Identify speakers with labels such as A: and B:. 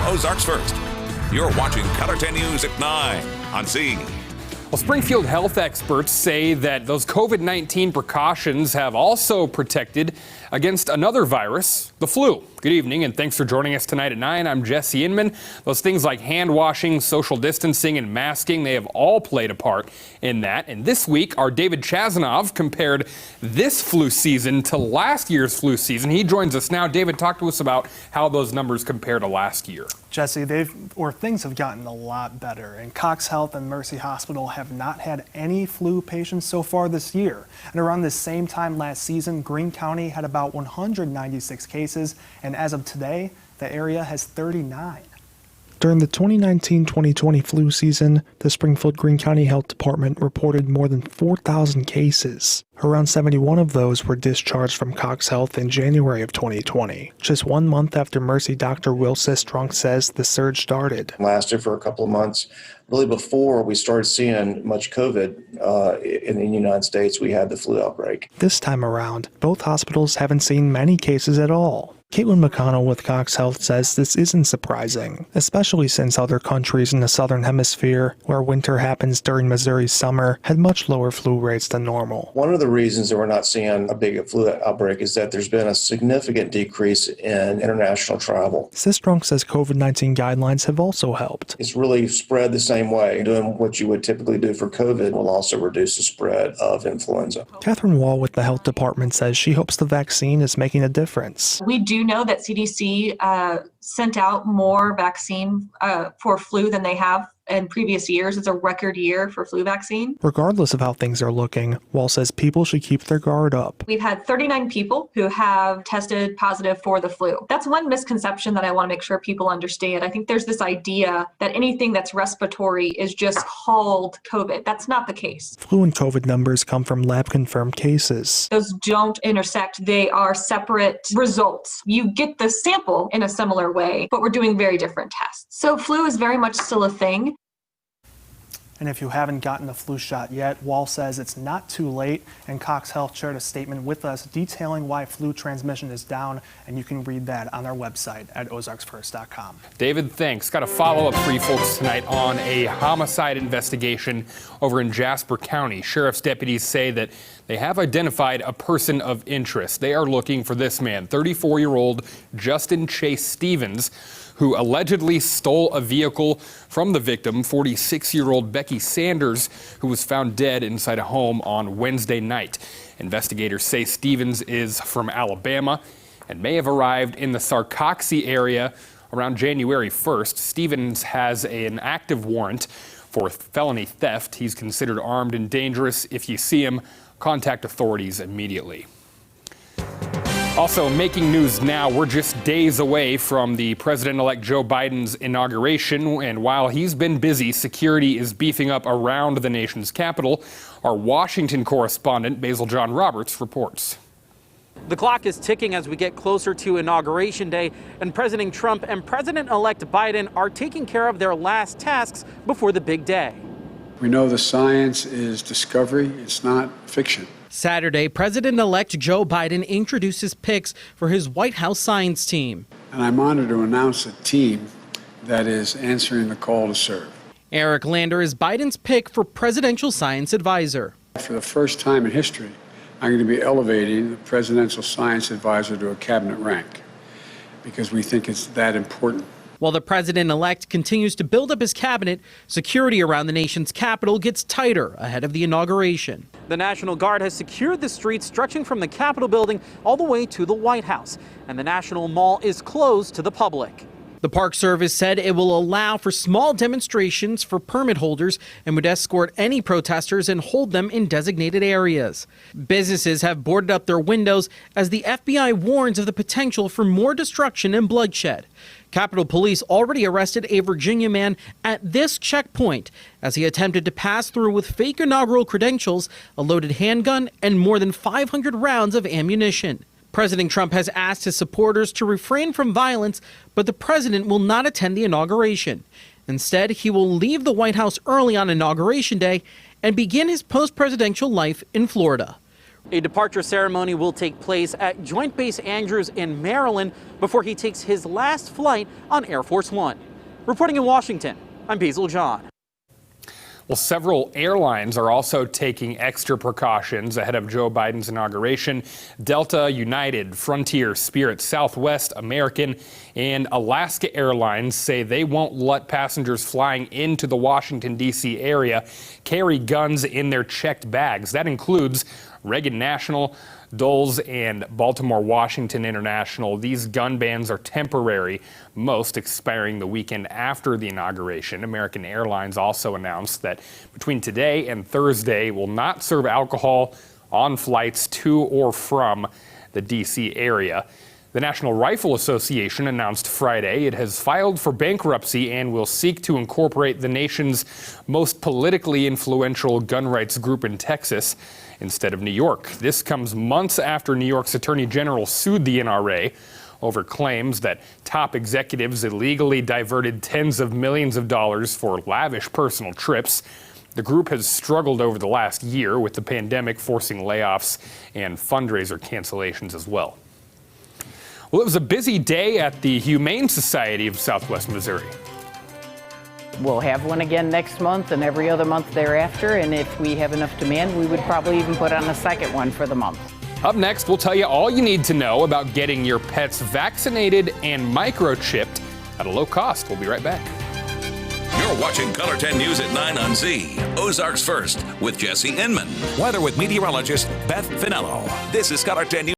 A: Ozarks First. You're watching Color 10 News at 9 on C.
B: Well, Springfield health experts say that those COVID-19 precautions have also protected against another virus, the flu. Good evening, and thanks for joining us tonight at 9. I'm Jesse Inman. Those things like hand washing, social distancing, and masking, they have all played a part in that. And this week, our David Chazanov compared this flu season to last year's flu season. He joins us now. David, talk to us about how those numbers compare to last year.
C: Jesse, things have gotten a lot better, and Cox Health and Mercy Hospital have not had any flu patients so far this year. And around the same time last season, Greene County had about 196 cases, and as of today, the area has 39.
D: During the 2019-2020 flu season, the Springfield-Greene County Health Department reported more than 4,000 cases. Around 71 of those were discharged from Cox Health in January of 2020. Just 1 month after Mercy, Dr. Will Sistrunk says the surge started.
E: Lasted for a couple of months. Really before we started seeing much COVID in the United States, we had the flu outbreak.
D: This time around, both hospitals haven't seen many cases at all. Caitlin McConnell with Cox Health says this isn't surprising, especially since other countries in the Southern Hemisphere, where winter happens during Missouri's summer, had much lower flu rates than normal.
E: One of the reasons that we're not seeing a big flu outbreak is that there's been a significant decrease in international travel.
D: Sistrunk says COVID-19 guidelines have also helped.
E: It's really spread the same way. Doing what you would typically do for COVID will also reduce the spread of influenza.
D: Catherine Wall with the health department says she hopes the vaccine is making a difference.
F: We do know that CDC sent out more vaccine for flu than they have in previous years. It's a record year for flu vaccine.
D: Regardless of how things are looking, Wall says people should keep their guard up.
F: We've had 39 people who have tested positive for the flu. That's one misconception that I want to make sure people understand. I think there's this idea that anything that's respiratory is just called COVID. That's not the case.
D: Flu and COVID numbers come from lab-confirmed cases.
F: Those don't intersect. They are separate results. You get the sample in a similar way, but we're doing very different tests. So flu is very much still a thing.
C: And if you haven't gotten the flu shot yet, Wall says it's not too late, and Cox Health shared a statement with us detailing why flu transmission is down, and you can read that on our website at ozarksfirst.com.
B: David, thanks. Got a follow-up for you folks tonight on a homicide investigation over in Jasper County. Sheriff's deputies say that they have identified a person of interest. They are looking for this man, 34-year-old Justin Chase Stevens, who allegedly stole a vehicle from the victim, 46-year-old Becky Sanders, who was found dead inside a home on Wednesday night. Investigators say Stevens is from Alabama and may have arrived in the Sarcoxie area around January 1st. Stevens has an active warrant for felony theft. He's considered armed and dangerous. If you see him, contact authorities immediately. Also making news now, we're just days away from the President-elect Joe Biden's inauguration, and while he's been busy, security is beefing up around the nation's capital. Our Washington correspondent, Basil John Roberts, reports.
G: The clock is ticking as we get closer to Inauguration Day, and President Trump and President-elect Biden are taking care of their last tasks before the big day.
H: We know the science is discovery, it's not fiction.
G: Saturday, President-elect Joe Biden introduces picks for his White House science team.
H: And I'm honored to announce a team that is answering the call to serve.
G: Eric Lander is Biden's pick for presidential science advisor.
H: For the first time in history, I'm going to be elevating the presidential science advisor to a cabinet rank because we think it's that important.
G: While the president-elect continues to build up his cabinet, security around the nation's capital gets tighter ahead of the inauguration. The National Guard has secured the streets stretching from the Capitol building all the way to the White House, and the National Mall is closed to the public. The Park Service said it will allow for small demonstrations for permit holders and would escort any protesters and hold them in designated areas. Businesses have boarded up their windows as the FBI warns of the potential for more destruction and bloodshed. Capitol Police already arrested a Virginia man at this checkpoint as he attempted to pass through with fake inaugural credentials, a loaded handgun, and more than 500 rounds of ammunition. President Trump has asked his supporters to refrain from violence, but the president will not attend the inauguration. Instead, he will leave the White House early on Inauguration Day and begin his post-presidential life in Florida. A departure ceremony will take place at Joint Base Andrews in Maryland before he takes his last flight on Air Force One. Reporting in Washington, I'm Basil John.
B: Well, several airlines are also taking extra precautions ahead of Joe Biden's inauguration. Delta, United, Frontier, Spirit, Southwest, American, and Alaska Airlines say they won't let passengers flying into the Washington, D.C. area carry guns in their checked bags. That includes Reagan National, Dulles, and Baltimore Washington International. These gun bans are temporary, most expiring the weekend after the inauguration. American Airlines also announced that between today and Thursday will not serve alcohol on flights to or from the D.C. area. The National Rifle Association announced Friday it has filed for bankruptcy and will seek to incorporate the nation's most politically influential gun rights group in Texas instead of New York. This comes months after New York's Attorney General sued the NRA over claims that top executives illegally diverted tens of millions of dollars for lavish personal trips. The group has struggled over the last year with the pandemic forcing layoffs and fundraiser cancellations as well. Well, it was a busy day at the Humane Society of Southwest Missouri.
I: We'll have one again next month and every other month thereafter, and if we have enough demand, we would probably even put on a second one for the month.
B: Up next, we'll tell you all you need to know about getting your pets vaccinated and microchipped at a low cost. We'll be right back.
A: You're watching Color 10 News at 9 on Z. Ozarks First with Jesse Inman. Weather with meteorologist Beth Finello. This is Color 10 News.